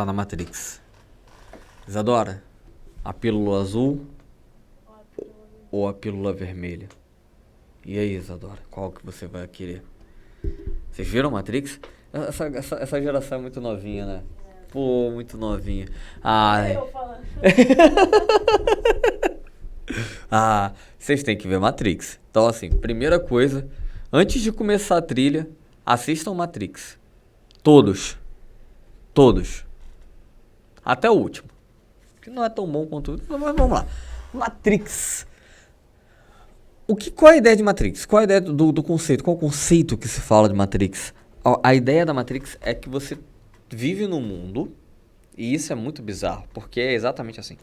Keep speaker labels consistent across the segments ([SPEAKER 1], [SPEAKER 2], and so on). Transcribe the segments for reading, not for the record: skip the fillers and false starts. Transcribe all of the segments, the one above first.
[SPEAKER 1] está na Matrix? Isadora, a pílula azul ou a pílula vermelha? E aí, Isadora, qual que você vai querer? Vocês viram Matrix? Essa geração é muito novinha, né? Pô, muito novinha. Ai.
[SPEAKER 2] Eu falando.
[SPEAKER 1] Vocês têm que ver Matrix. Então, assim, primeira coisa, antes de começar a trilha, assistam Matrix. Todos. Até o último. Que não é tão bom quanto o último, mas vamos lá. Matrix. Qual é a ideia de Matrix? Qual é a ideia do conceito? Qual é o conceito que se fala de Matrix? A ideia da Matrix é que você vive num mundo, e isso é muito bizarro, porque é exatamente assim.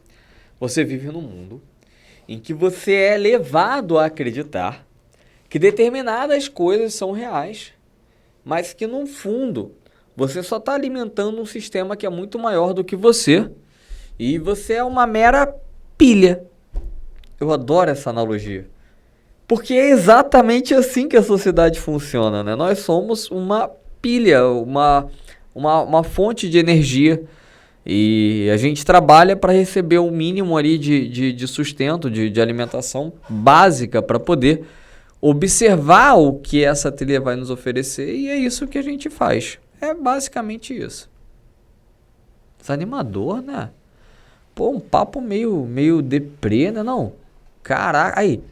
[SPEAKER 1] Você vive num mundo em que você é levado a acreditar que determinadas coisas são reais, mas que no fundo você só está alimentando um sistema que é muito maior do que você, e você é uma mera pilha. Eu adoro essa analogia. Porque é exatamente assim que a sociedade funciona, né? Nós somos uma pilha, uma fonte de energia. E a gente trabalha para receber o mínimo ali de sustento, de alimentação básica para poder observar o que essa trilha vai nos oferecer. E é isso que a gente faz. É basicamente isso. Desanimador, né? Pô, um papo meio deprê, né? Não. Caraca, aí...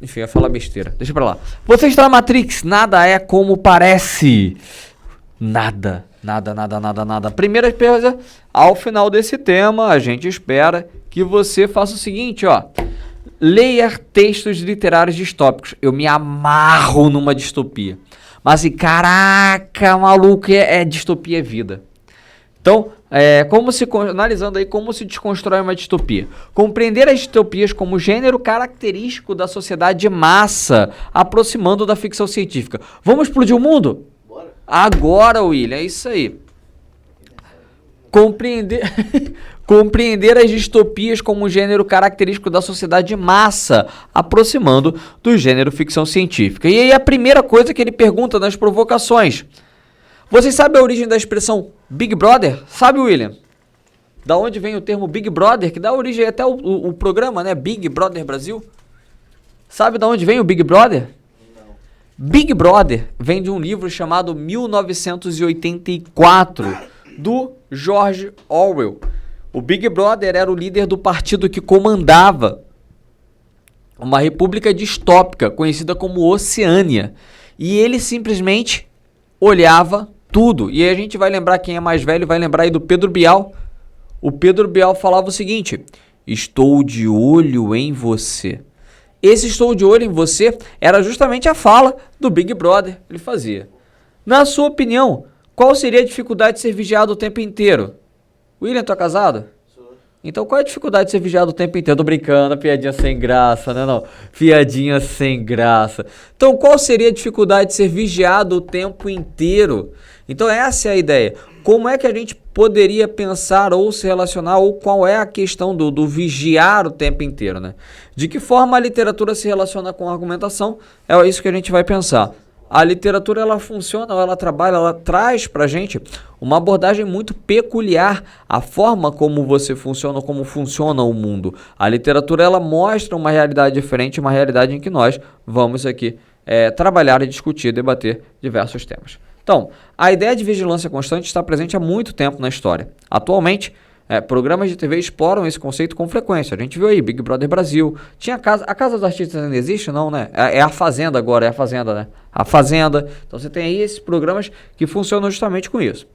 [SPEAKER 1] Enfim, eu ia falar besteira. Deixa pra lá. Você está na Matrix. Nada é como parece. Nada. Primeira coisa, ao final desse tema, a gente espera que você faça o seguinte, ó. Leia textos literários distópicos. Eu me amarro numa distopia. Mas assim, caraca, maluco, distopia é vida. Então, analisando aí como se desconstrói uma distopia. Compreender as distopias como gênero característico da sociedade de massa, aproximando da ficção científica. Vamos explodir o mundo? Bora. Agora, William, é isso aí. Compreender as distopias como gênero característico da sociedade de massa, aproximando do gênero ficção científica. E aí a primeira coisa que ele pergunta nas provocações... Vocês sabem a origem da expressão Big Brother? Sabe, William? Da onde vem o termo Big Brother, que dá origem até o programa, né? Big Brother Brasil. Sabe da onde vem o Big Brother? Não. Big Brother vem de um livro chamado 1984, do George Orwell. O Big Brother era o líder do partido que comandava uma república distópica, conhecida como Oceânia. E ele simplesmente olhava tudo. E aí a gente vai lembrar, quem é mais velho vai lembrar aí do Pedro Bial. O Pedro Bial falava o seguinte: estou de olho em você. Esse estou de olho em você era justamente a fala do Big Brother. Ele fazia. Na sua opinião, qual seria a dificuldade de ser vigiado o tempo inteiro? William, tu é casado? Sou. Então qual é a dificuldade de ser vigiado o tempo inteiro? Tô brincando, piadinha sem graça, né? Não, piadinha sem graça. Então qual seria a dificuldade de ser vigiado o tempo inteiro? Então essa é a ideia. Como é que a gente poderia pensar ou se relacionar, ou qual é a questão do vigiar o tempo inteiro, né? De que forma a literatura se relaciona com a argumentação? É isso que a gente vai pensar. A literatura, ela funciona, ela trabalha, ela traz pra gente uma abordagem muito peculiar, a forma como você funciona, como funciona o mundo. A literatura, ela mostra uma realidade diferente, uma realidade em que nós vamos aqui trabalhar e discutir, debater diversos temas. Então, a ideia de vigilância constante está presente há muito tempo na história. Atualmente, programas de TV exploram esse conceito com frequência. A gente viu aí, Big Brother Brasil. Tinha a Casa dos Artistas ainda existe? Não, né? É a Fazenda agora, é a Fazenda, né? A Fazenda. Então você tem aí esses programas que funcionam justamente com isso.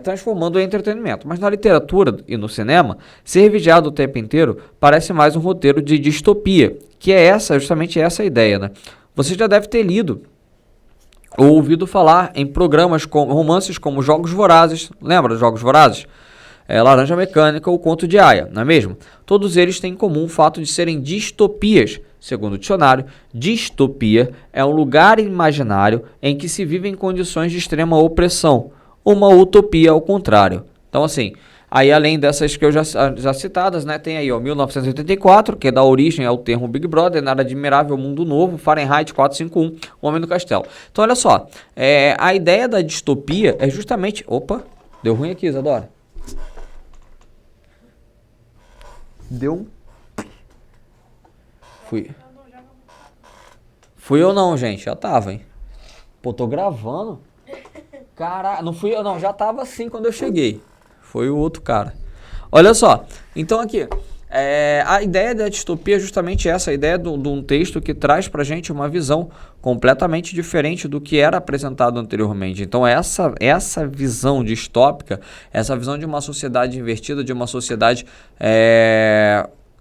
[SPEAKER 1] Transformando em entretenimento. Mas na literatura e no cinema, ser vigiado o tempo inteiro parece mais um roteiro de distopia, que é justamente essa a ideia, né? Você já deve ter lido ou ouvido falar em programas romances como Jogos Vorazes. Lembra dos Jogos Vorazes? Laranja Mecânica ou Conto de Aia, não é mesmo? Todos eles têm em comum o fato de serem distopias. Segundo o dicionário, distopia é um lugar imaginário em que se vive em condições de extrema opressão. Uma utopia ao contrário. Então, assim, aí além dessas que eu já citadas, né, tem aí, ó, 1984, que dá origem ao termo Big Brother, Nada Admirável, Mundo Novo, Fahrenheit 451, O Homem do Castelo. Então, olha só, a ideia da distopia é justamente... Opa! Deu ruim aqui, Isadora. Deu um... Fui eu não, gente. Já tava, hein? Pô, tô gravando. Caralho, não fui eu não. Já tava assim quando eu cheguei. Foi o outro cara. Olha só. Então aqui... a ideia da distopia é justamente essa, a ideia de um texto que traz pra gente uma visão completamente diferente do que era apresentado anteriormente. Então essa visão distópica, essa visão de uma sociedade invertida, de uma sociedade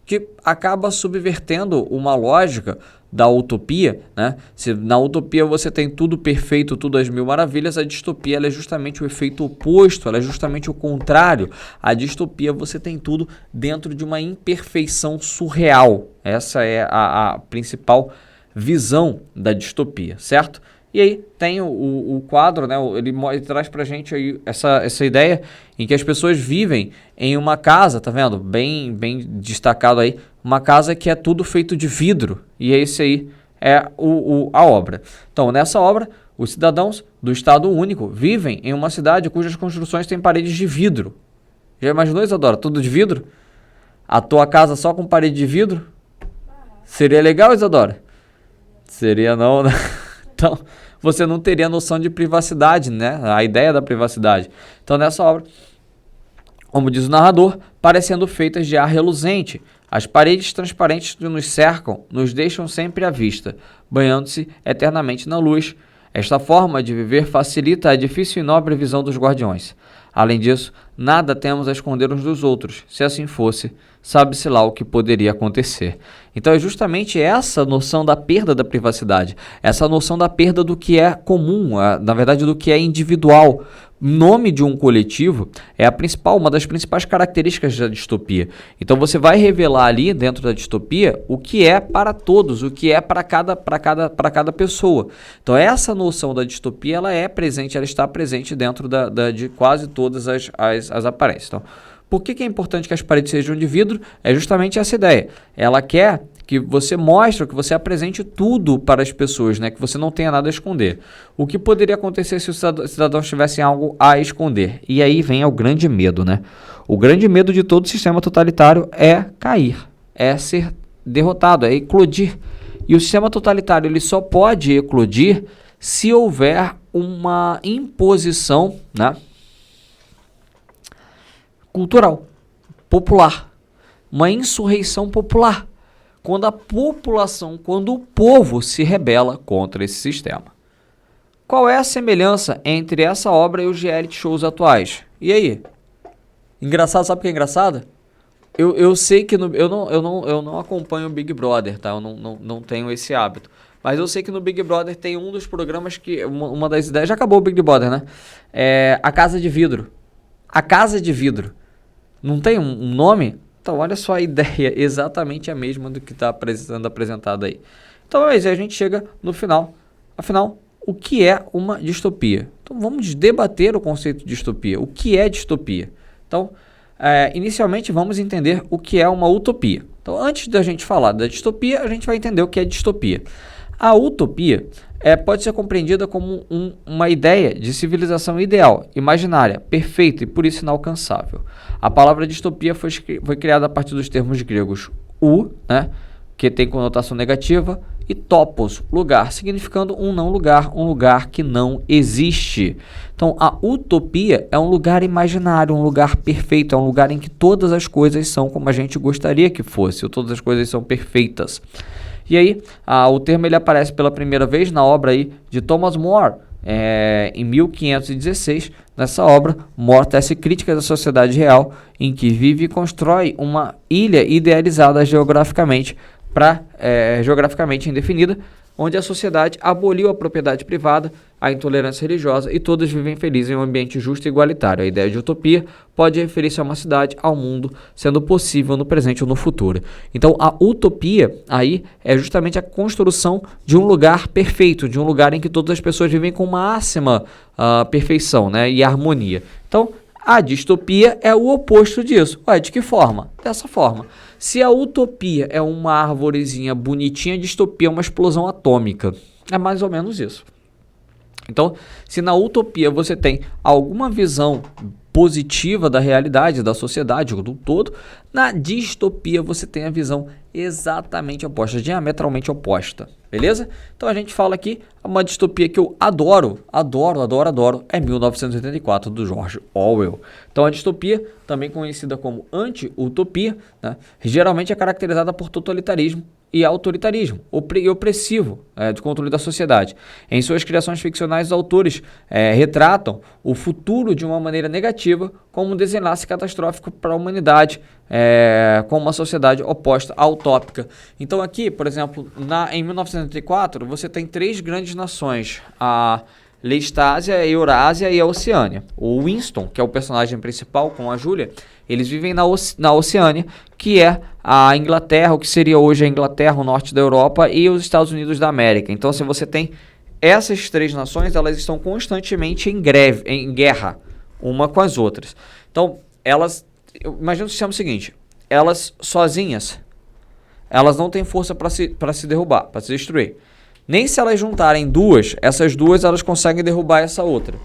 [SPEAKER 1] que acaba subvertendo uma lógica da utopia, né? Se na utopia você tem tudo perfeito, tudo às mil maravilhas, a distopia ela é justamente o efeito oposto, ela é justamente o contrário. A distopia você tem tudo dentro de uma imperfeição surreal. Essa é a principal visão da distopia, certo? E aí tem o quadro, né? Ele traz pra gente aí essa ideia em que as pessoas vivem em uma casa, tá vendo? Bem destacado aí, uma casa que é tudo feito de vidro. E esse aí é a obra. Então, nessa obra, os cidadãos do Estado Único vivem em uma cidade cujas construções têm paredes de vidro. Já imaginou, Isadora? Tudo de vidro? A tua casa só com parede de vidro? Seria legal, Isadora? Seria não, né? Então, você não teria noção de privacidade, né? A ideia da privacidade. Então, nessa obra, como diz o narrador, parecendo feitas de ar reluzente, as paredes transparentes que nos cercam nos deixam sempre à vista, banhando-se eternamente na luz. Esta forma de viver facilita a difícil e nobre visão dos guardiões. Além disso, nada temos a esconder uns dos outros. Se assim fosse, sabe-se lá o que poderia acontecer. Então é justamente essa noção da perda da privacidade, essa noção da perda do que é comum, na verdade do que é individual. O nome de um coletivo é uma das principais características da distopia. Então você vai revelar ali dentro da distopia o que é para todos, o que é para cada pessoa. Então essa noção da distopia ela está presente dentro de quase todas as aparências. Então, por que é importante que as paredes sejam de vidro? É justamente essa ideia. Ela quer que você mostre, que você apresente tudo para as pessoas, né? Que você não tenha nada a esconder. O que poderia acontecer se os cidadãos tivessem algo a esconder? E aí vem o grande medo, né? O grande medo de todo sistema totalitário é cair, é ser derrotado, é eclodir. E o sistema totalitário ele só pode eclodir se houver uma imposição, né? Cultural, popular, uma insurreição popular, quando o povo se rebela contra esse sistema. Qual é a semelhança entre essa obra e os reality shows atuais? E aí? Engraçado, sabe o que é engraçado? Eu sei que eu não acompanho o Big Brother, tá? Eu não tenho esse hábito. Mas eu sei que no Big Brother tem um dos programas que, uma das ideias, já acabou o Big Brother, né? É a Casa de Vidro. A Casa de Vidro. Não tem um nome? Então, olha só a ideia, exatamente a mesma do que está sendo apresentado aí. Então, a gente chega no final. Afinal, o que é uma distopia? Então, vamos debater o conceito de distopia. O que é distopia? Então, inicialmente, vamos entender o que é uma utopia. Então, antes da gente falar da distopia, a gente vai entender o que é distopia. A utopia pode ser compreendida como uma ideia de civilização ideal, imaginária, perfeita e por isso inalcançável. A palavra distopia foi criada a partir dos termos gregos né, que tem conotação negativa, e topos, lugar, significando um não lugar, um lugar que não existe. Então, a utopia é um lugar imaginário, um lugar perfeito, é um lugar em que todas as coisas são como a gente gostaria que fosse, ou todas as coisas são perfeitas. E aí, o termo ele aparece pela primeira vez na obra aí de Thomas More, em 1516. Nessa obra, More tece críticas da sociedade real, em que vive e constrói uma ilha idealizada geograficamente indefinida, onde a sociedade aboliu a propriedade privada, a intolerância religiosa e todos vivem felizes em um ambiente justo e igualitário. A ideia de utopia pode referir-se a uma cidade, ao mundo, sendo possível no presente ou no futuro. Então, a utopia aí é justamente a construção de um lugar perfeito, de um lugar em que todas as pessoas vivem com máxima perfeição, né, e harmonia. Então, a distopia é o oposto disso. De que forma? Dessa forma. Se a utopia é uma arvorezinha bonitinha, a distopia é uma explosão atômica. É mais ou menos isso. Então, se na utopia você tem alguma visão positiva da realidade, da sociedade, do todo. Na distopia você tem a visão exatamente oposta, diametralmente oposta, beleza? Então a gente fala aqui, uma distopia que eu adoro, é 1984, do George Orwell. Então a distopia, também conhecida como anti-utopia, né, geralmente é caracterizada por totalitarismo e autoritarismo, e opressivo, de controle da sociedade. Em suas criações ficcionais, os autores retratam o futuro de uma maneira negativa, como um desenlace catastrófico para a humanidade, com uma sociedade oposta à utópica. Então aqui, por exemplo, em 1984, você tem 3 grandes nações, a Lestásia, a Eurásia e a Oceânia. O Winston, que é o personagem principal com a Júlia, eles vivem na Oceânia, que é a Inglaterra, o que seria hoje a Inglaterra, o norte da Europa e os Estados Unidos da América. Então, se você tem essas 3 nações, elas estão constantemente em guerra, uma com as outras. Então, imagina o sistema seguinte, elas sozinhas, elas não têm força para se derrubar, para se destruir. Nem se elas juntarem essas duas elas conseguem derrubar essa outra.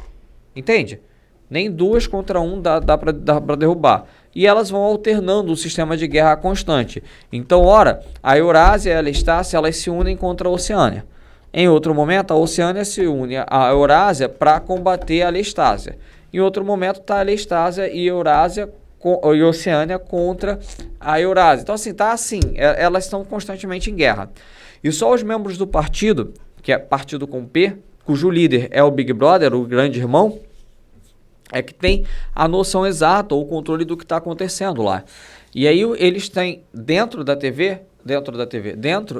[SPEAKER 1] Entende? Nem 2 contra 1 dá para derrubar. E elas vão alternando um sistema de guerra constante. Então, ora, a Eurásia e a Lestácia, elas se unem contra a Oceânia. Em outro momento, a Oceânia se une à Eurásia para combater a Lestácia. Em outro momento, está a Lestácia e Eurásia e Oceânia contra a Eurásia. Então, assim, elas estão constantemente em guerra. E só os membros do partido, que é partido com P, cujo líder é o Big Brother, o grande irmão, é que tem a noção exata ou o controle do que está acontecendo lá. E aí eles têm dentro da TV,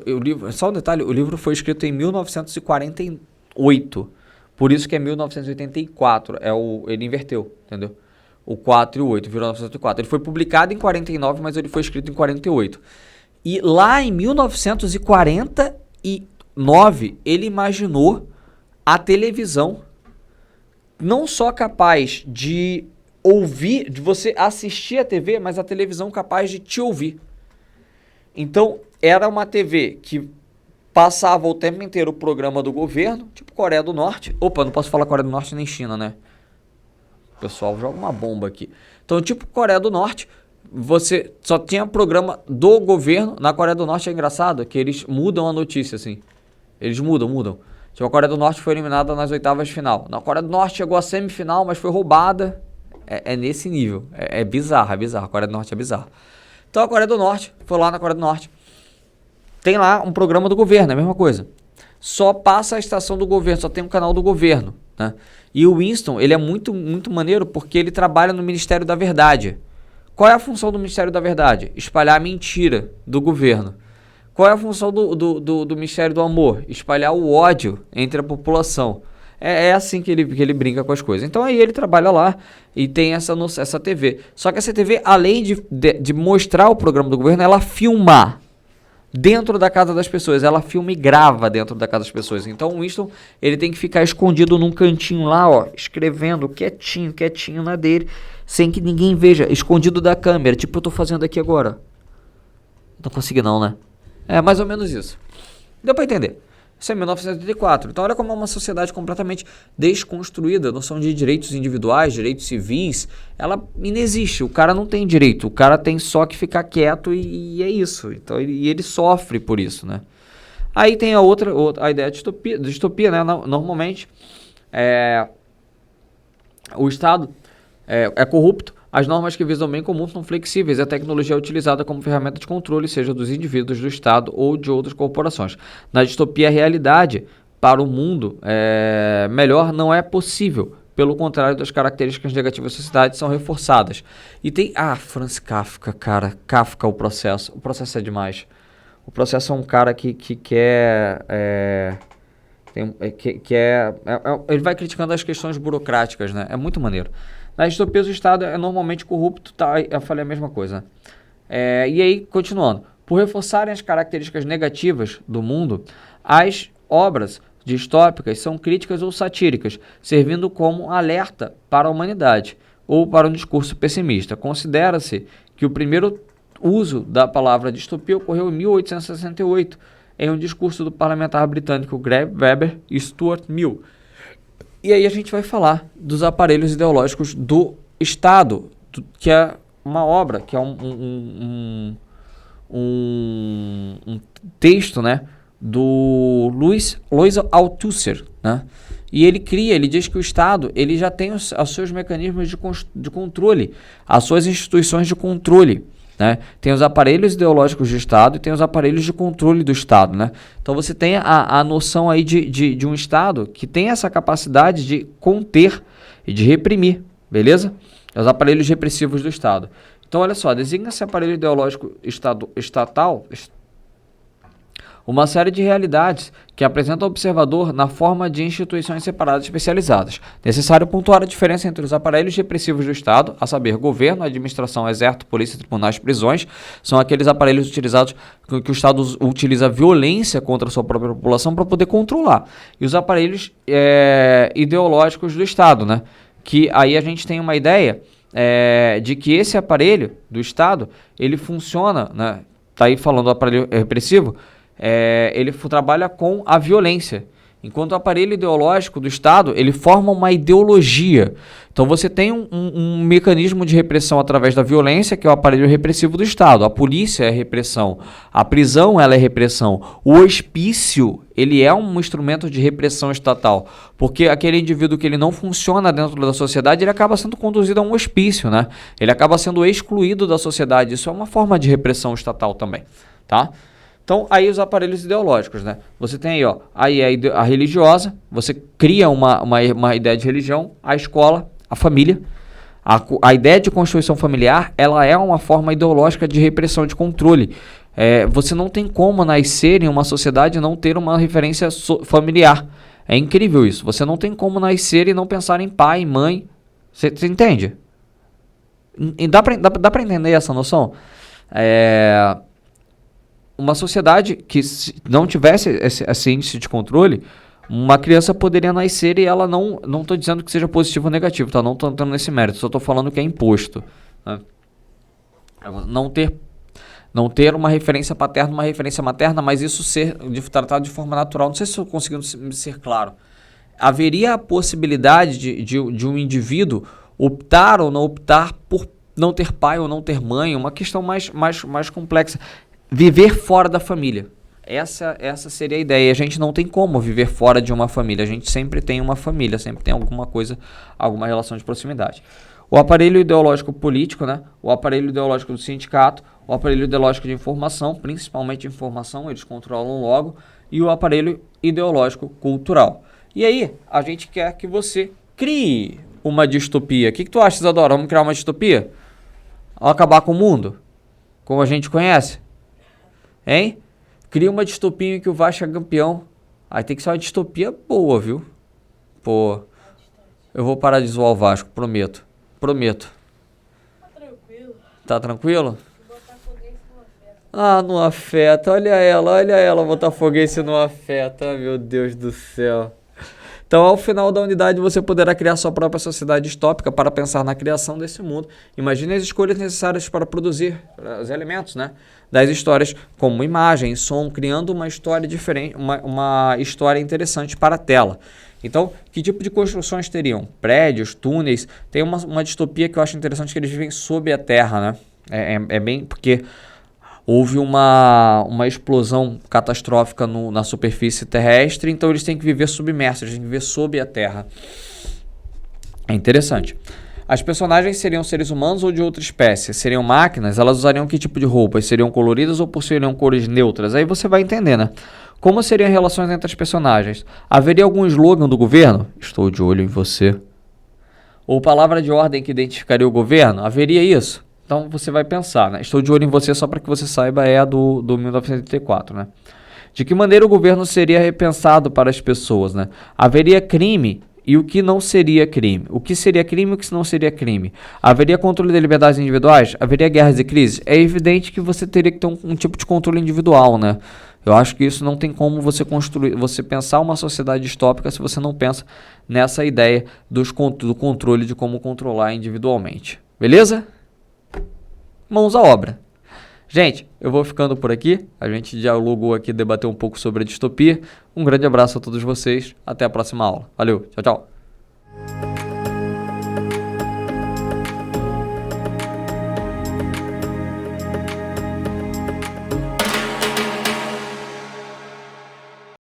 [SPEAKER 1] o livro, só um detalhe, o livro foi escrito em 1948, por isso que é 1984, ele inverteu, entendeu? O 4 e o 8, virou 1904. Ele foi publicado em 49, mas ele foi escrito em 48. E lá em 1949, ele imaginou a televisão não só capaz de ouvir, de você assistir a TV, mas a televisão capaz de te ouvir. Então, era uma TV que passava o tempo inteiro o programa do governo, tipo Coreia do Norte. Opa, não posso falar Coreia do Norte nem China, né? O pessoal joga uma bomba aqui. Então, tipo Coreia do Norte, você só tinha programa do governo. Na Coreia do Norte é engraçado que eles mudam a notícia, assim. Eles mudam. Tipo, a Coreia do Norte foi eliminada nas oitavas de final. Na Coreia do Norte chegou à semifinal, mas foi roubada. É nesse nível. É bizarro. A Coreia do Norte é bizarro. Então a Coreia do Norte, foi lá na Coreia do Norte. Tem lá um programa do governo, é a mesma coisa. Só passa a estação do governo, só tem um canal do governo, né? E o Winston, ele é muito, muito maneiro porque ele trabalha no Ministério da Verdade. Qual é a função do Ministério da Verdade? Espalhar a mentira do governo. Qual é a função do Ministério do Amor? Espalhar o ódio entre a população. É assim que ele brinca com as coisas. Então aí ele trabalha lá e tem essa TV. Só que essa TV, além de mostrar o programa do governo, ela filma dentro da casa das pessoas. Ela filma e grava dentro da casa das pessoas. Então o Winston, ele tem que ficar escondido num cantinho lá, ó, escrevendo quietinho na dele, sem que ninguém veja, escondido da câmera, tipo eu tô fazendo aqui agora. Não consegui não, né? É mais ou menos isso. Deu pra entender. Isso é 1984. Então olha como é uma sociedade completamente desconstruída. A noção de direitos individuais, direitos civis, ela inexiste. O cara não tem direito. O cara tem só que ficar quieto e é isso. Então, ele sofre por isso, né? Aí tem a ideia de distopia, né? Normalmente, o Estado é corrupto. As normas que visam o bem comum são flexíveis e a tecnologia é utilizada como ferramenta de controle, seja dos indivíduos, do Estado ou de outras corporações. Na distopia, a realidade para o mundo melhor não é possível. Pelo contrário, das características negativas da sociedade são reforçadas. E tem... Franz Kafka, cara. Kafka, o processo. O processo é demais. O processo é um cara que quer... ele vai criticando as questões burocráticas, né? É muito maneiro. Na distopia, o Estado é normalmente corrupto, tá? Eu falei a mesma coisa. E aí, continuando. Por reforçarem as características negativas do mundo, as obras distópicas são críticas ou satíricas, servindo como alerta para a humanidade ou para um discurso pessimista. Considera-se que o primeiro uso da palavra distopia ocorreu em 1868, em um discurso do parlamentar britânico Greg Weber e Stuart Mill. E aí a gente vai falar dos aparelhos ideológicos do Estado, que é uma obra, que é um texto, né, do Alois Althusser, né? E ele diz que o Estado ele já tem os seus mecanismos de controle, as suas instituições de controle, né? Tem os aparelhos ideológicos do Estado e tem os aparelhos de controle do Estado, né? Então você tem a noção aí de um Estado que tem essa capacidade de conter e de reprimir, beleza? Os aparelhos repressivos do Estado. Então olha só, designa-se aparelho ideológico estatal uma série de realidades que apresenta ao observador na forma de instituições separadas e especializadas. Necessário pontuar a diferença entre os aparelhos repressivos do Estado, a saber, governo, administração, exército, polícia, tribunais, prisões, são aqueles aparelhos utilizados que o Estado utiliza violência contra a sua própria população para poder controlar. E os aparelhos ideológicos do Estado, né? Que aí a gente tem uma ideia de que esse aparelho do Estado, ele funciona, né? Tá aí falando do aparelho repressivo, ele trabalha com a violência, enquanto o aparelho ideológico do Estado, ele forma uma ideologia. Então você tem um mecanismo de repressão através da violência, que é o aparelho repressivo do Estado. A polícia é repressão, a prisão ela é repressão, o hospício ele é um instrumento de repressão estatal, porque aquele indivíduo que ele não funciona dentro da sociedade, ele acaba sendo conduzido a um hospício, né? Ele acaba sendo excluído da sociedade. Isso é uma forma de repressão estatal também, tá? Então, aí os aparelhos ideológicos, né? Você tem aí, ó, aí a religiosa, você cria uma ideia de religião, a escola, a família. A ideia de constituição familiar, ela é uma forma ideológica de repressão, de controle. Você não tem como nascer em uma sociedade e não ter uma referência familiar. É incrível isso. Você não tem como nascer e não pensar em pai, mãe. Você entende? E dá pra entender essa noção? Uma sociedade que não tivesse esse índice de controle, uma criança poderia nascer e ela não estou dizendo que seja positivo ou negativo, tá? Não estou entrando nesse mérito, só estou falando que é imposto, né? Não ter uma referência paterna, uma referência materna, mas isso ser tratado de forma natural. Não sei se estou conseguindo ser claro. Haveria a possibilidade de um indivíduo optar ou não optar por não ter pai ou não ter mãe, uma questão mais complexa. Viver fora da família. Essa seria a ideia. A gente não tem como viver fora de uma família. A gente sempre tem uma família, sempre tem alguma coisa, alguma relação de proximidade. O aparelho ideológico político, né? O aparelho ideológico do sindicato, o aparelho ideológico de informação, principalmente de informação, eles controlam logo, e o aparelho ideológico cultural. E aí, a gente quer que você crie uma distopia. O que tu acha, Isadora? Vamos criar uma distopia? Vamos acabar com o mundo? Como a gente conhece? Hein? Cria uma distopia em que o Vasco é campeão. Aí tem que ser uma distopia boa, viu? Pô, eu vou parar de zoar o Vasco, prometo. Prometo.
[SPEAKER 2] Tá tranquilo.
[SPEAKER 1] Tá tranquilo?
[SPEAKER 2] O Botafoguense não afeta.
[SPEAKER 1] Ah, não afeta. Olha ela, Botafoguense não afeta. Meu Deus do céu. Então, ao final da unidade, você poderá criar sua própria sociedade distópica para pensar na criação desse mundo. Imagine as escolhas necessárias para produzir os elementos, né, das histórias, como imagem, som, criando uma história diferente, uma história interessante para a tela. Então, que tipo de construções teriam? Prédios, túneis. Tem uma distopia que eu acho interessante, que eles vivem sob a terra, né? É bem porque houve uma explosão catastrófica na superfície terrestre, então eles têm que viver submersos, eles têm que viver sob a terra. É interessante. As personagens seriam seres humanos ou de outra espécie? Seriam máquinas? Elas usariam que tipo de roupas? Seriam coloridas ou possuiriam cores neutras? Aí você vai entender, né? Como seriam as relações entre as personagens? Haveria algum slogan do governo? Estou de olho em você. Ou palavra de ordem que identificaria o governo? Haveria isso? Então você vai pensar, né? Estou de olho em você, só para que você saiba, é a do 1984, né? De que maneira o governo seria repensado para as pessoas, né? Haveria crime e o que não seria crime? O que seria crime e o que não seria crime? Haveria controle de liberdades individuais? Haveria guerras e crises? É evidente que você teria que ter um tipo de controle individual, né? Eu acho que isso não tem como você pensar uma sociedade distópica se você não pensa nessa ideia do controle de como controlar individualmente. Beleza? Mãos à obra. Gente, eu vou ficando por aqui. A gente dialogou aqui, debateu um pouco sobre a distopia. Um grande abraço a todos vocês. Até a próxima aula. Valeu, tchau, tchau.